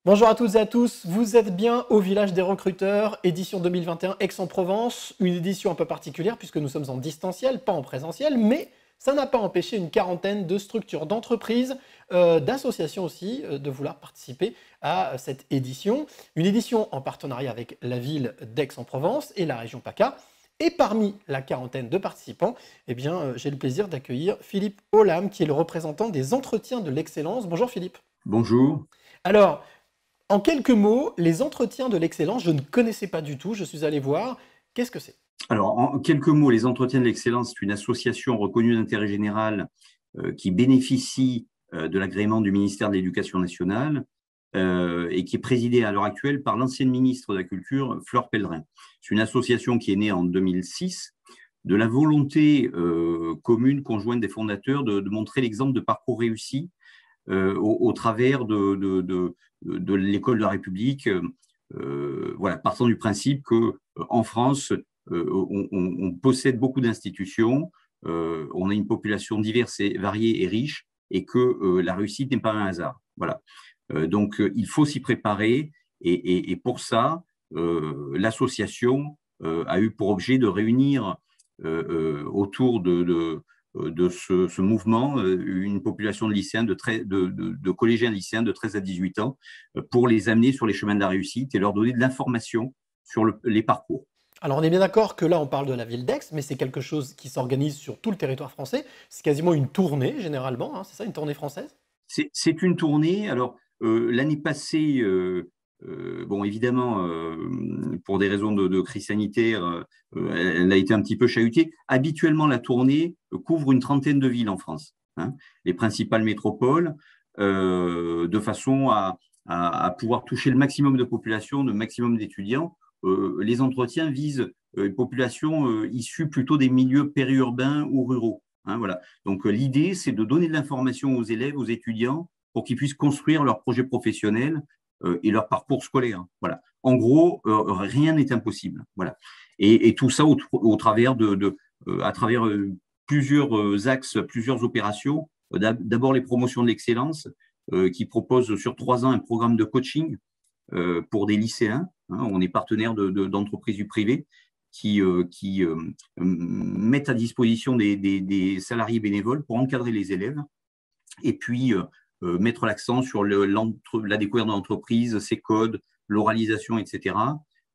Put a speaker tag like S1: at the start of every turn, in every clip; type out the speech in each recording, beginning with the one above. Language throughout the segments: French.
S1: Bonjour à toutes et à tous, vous êtes bien au Village des Recruteurs, édition 2021 Aix-en-Provence, une édition un peu particulière puisque nous sommes en distanciel, pas en présentiel, mais ça n'a pas empêché une quarantaine de structures, d'entreprises, d'associations aussi, de vouloir participer à cette édition. Une édition en partenariat avec la ville d'Aix-en-Provence et la région PACA. Et parmi la quarantaine de participants, eh bien, j'ai le plaisir d'accueillir Philippe Olam, qui est le représentant des entretiens de l'excellence. Bonjour Philippe.
S2: Bonjour.
S1: Alors, en quelques mots, les entretiens de l'excellence, je ne connaissais pas du tout, je suis allé voir. Qu'est-ce que c'est?
S2: Alors, en quelques mots, les Entretiens de l'Excellence, c'est une association reconnue d'intérêt général qui bénéficie de l'agrément du ministère de l'Éducation nationale et qui est présidée à l'heure actuelle par l'ancienne ministre de la Culture, Fleur Pellerin. C'est une association qui est née en 2006 de la volonté commune, conjointe des fondateurs de montrer l'exemple de parcours réussi au travers de l'école de la République, voilà, partant du principe que en France, on possède beaucoup d'institutions, on a une population diverse et variée et riche, et que la réussite n'est pas un hasard. Voilà. Donc, il faut s'y préparer, et pour ça, l'association a eu pour objet de réunir autour de ce mouvement une population de lycéens, de collégiens lycéens de 13 à 18 ans, pour les amener sur les chemins de la réussite et leur donner de l'information sur les parcours.
S1: Alors on est bien d'accord que là on parle de la ville d'Aix, mais c'est quelque chose qui s'organise sur tout le territoire français. C'est quasiment une tournée généralement, hein, c'est ça, une tournée française?
S2: C'est une tournée. Alors, l'année passée, bon, évidemment, pour des raisons de crise sanitaire, elle a été un petit peu chahutée. Habituellement, la tournée couvre une trentaine de villes en France, hein, les principales métropoles, de façon à pouvoir toucher le maximum de population, le maximum d'étudiants. Les entretiens visent une population issue plutôt des milieux périurbains ou ruraux, hein, voilà. Donc, l'idée, c'est de donner de l'information aux élèves, aux étudiants, pour qu'ils puissent construire leur projet professionnel et leur parcours scolaire. Voilà. En gros, rien n'est impossible. Voilà. Et tout ça au travers à travers plusieurs axes, plusieurs opérations. D'abord, les promotions de l'excellence, qui proposent sur 3 ans un programme de coaching pour des lycéens, hein. On est partenaire d'entreprises du privé qui mettent à disposition des salariés bénévoles pour encadrer les élèves et puis mettre l'accent sur la découverte de l'entreprise, ses codes, l'oralisation, etc.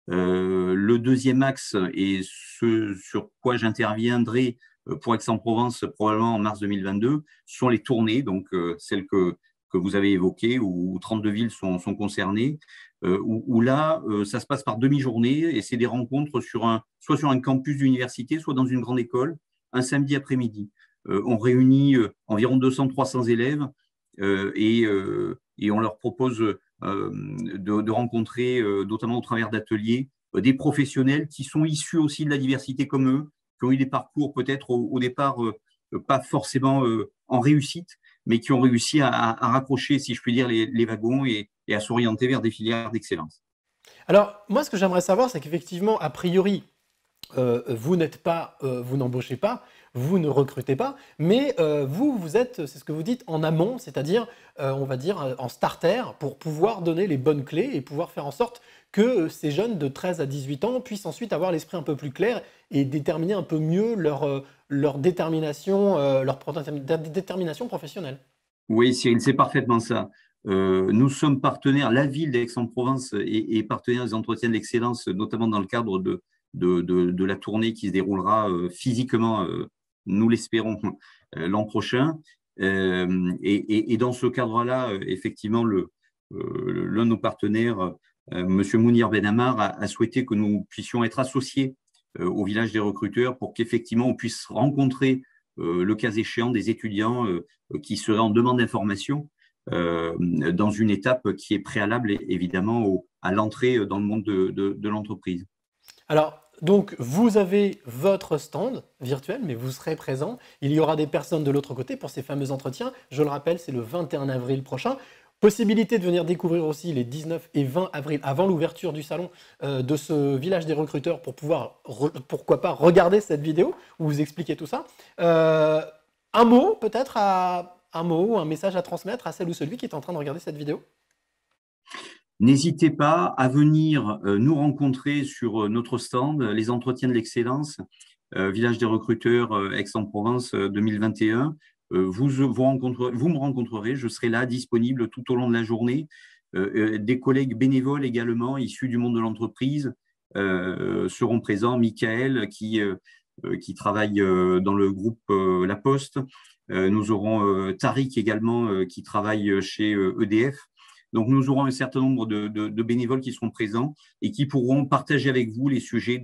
S2: Le deuxième axe, et ce sur quoi j'interviendrai pour Aix-en-Provence probablement en mars 2022, sont les tournées, donc celles que vous avez évoquées, où 32 villes sont concernées, où là, ça se passe par demi-journée, et c'est des rencontres soit sur un campus d'université, soit dans une grande école, un samedi après-midi. On réunit environ 200-300 élèves et on leur propose de rencontrer, notamment au travers d'ateliers, des professionnels qui sont issus aussi de la diversité comme eux, qui ont eu des parcours peut-être au départ pas forcément en réussite, mais qui ont réussi à raccrocher, si je puis dire, les wagons et à s'orienter vers des filières d'excellence.
S1: Alors moi ce que j'aimerais savoir c'est qu'effectivement a priori vous n'êtes pas, vous n'embauchez pas, vous ne recrutez pas, mais vous, vous êtes, c'est ce que vous dites, en amont, c'est-à-dire, on va dire, en starter, pour pouvoir donner les bonnes clés et pouvoir faire en sorte que ces jeunes de 13 à 18 ans puissent ensuite avoir l'esprit un peu plus clair et déterminer un peu mieux leur détermination, détermination professionnelle.
S2: Oui, Cyril, c'est parfaitement ça. Nous sommes partenaires, la ville d'Aix-en-Provence est partenaire des entretiens de l'excellence, notamment dans le cadre de la tournée qui se déroulera physiquement, nous l'espérons, l'an prochain. Et dans ce cadre-là, effectivement, l'un de nos partenaires, Monsieur Mounir Benamar, a souhaité que nous puissions être associés au village des recruteurs pour qu'effectivement on puisse rencontrer, le cas échéant, des étudiants qui seraient en demande d'information dans une étape qui est préalable évidemment à l'entrée dans le monde de l'entreprise.
S1: Alors, donc, vous avez votre stand virtuel, mais vous serez présent. Il y aura des personnes de l'autre côté pour ces fameux entretiens. Je le rappelle, c'est le 21 avril prochain. Possibilité de venir découvrir aussi les 19 et 20 avril, avant l'ouverture du salon de ce village des recruteurs, pour pouvoir, pourquoi pas, regarder cette vidéo où vous expliquez tout ça. Un mot, peut-être, un mot, un message à transmettre à celle ou celui qui est en train de regarder cette vidéo?
S2: N'hésitez pas à venir nous rencontrer sur notre stand, les entretiens de l'excellence, Village des recruteurs Aix-en-Provence 2021. Vous me rencontrerez, je serai là disponible tout au long de la journée. Des collègues bénévoles également, issus du monde de l'entreprise, seront présents. Michael, qui travaille dans le groupe La Poste. Nous aurons Tariq également, qui travaille chez EDF. Donc, nous aurons un certain nombre de bénévoles qui seront présents et qui pourront partager avec vous les sujets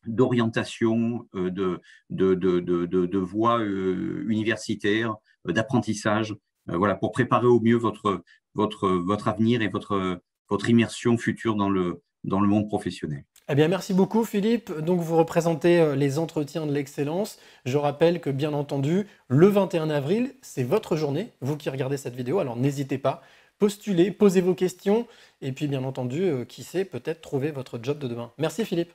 S2: d'orientation, de voie universitaire, d'apprentissage, voilà, pour préparer au mieux votre avenir et votre immersion future dans le monde professionnel.
S1: Eh bien, merci beaucoup Philippe. Donc vous représentez les entretiens de l'excellence. Je rappelle que bien entendu, le 21 avril, c'est votre journée, vous qui regardez cette vidéo, alors n'hésitez pas, postulez, posez vos questions et puis bien entendu, qui sait, peut-être trouver votre job de demain. Merci Philippe.